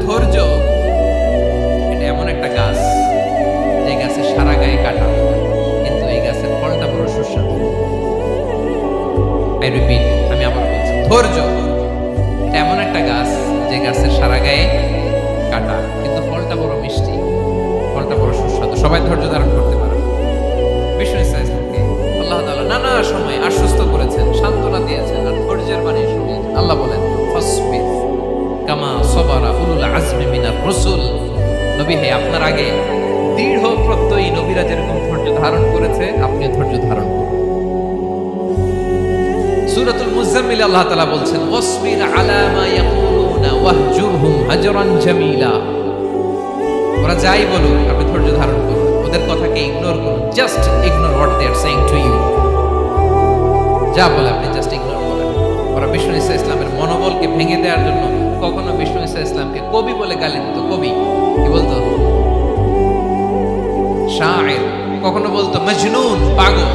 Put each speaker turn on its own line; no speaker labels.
ধৈর্য এটা এমন একটা গাছ, যে গাছের সারা গায়ে কাটা, কিন্তু এই গাছের ফলটা বড় সুস্বাদু। আই রিপিট, আমি আবার বলছি, ধৈর্য এটা এমন একটা গাছ, যে গাছের সারা গায়ে কাটা, কিন্তু ফলটা বড় মিষ্টি, ফলটা বড় সুস্বাদু। সবাই ধৈর্য ধারণ করতে পারে। বিষ্ণু ইসলামকে আল্লাহ তাআলা নানা সময় আশ্বস্ত করেছেন, সান্ত্বনা দিয়েছেন, আর ধৈর্যের বাণী শুনিয়েছেন। আল্লাহ বলেন, ফাসবির কামা সাবারা উলুল আজমি মিনার রাসূল। নবী হে, আপনার আগে দৃঢ় প্রত্যয়ী নবীরা যেরকম ধৈর্য ধারণ করেছে, আপনিও ধৈর্য ধারণ করুন। সূরাতুল মুজাম্মিল আল্লাহ তাআলা বলছেন, ওয়াসবির আলা মা ইয়াকুলুনা ওয়াহজুরহুম হাজরান জামিলা। ওরা যাই বলুক, আপনি ধৈর্য ধারণ করুন, ওদের কথাকে ইগনোর করুন। Just ignore what they are saying to you. যা বলে আপনি জাস্ট ইগনোর করেন। ওরা বিষ্ণু ঈসা ইসলামের মনোবলকে ভেঙে দেওয়ার জন্য কখনো বিষ্ণু ঈসা ইসলামকে কবি বলে গালি দিত। কবি কি বলতো? শায়ের। কখনো বলতো মজনুন, পাগল।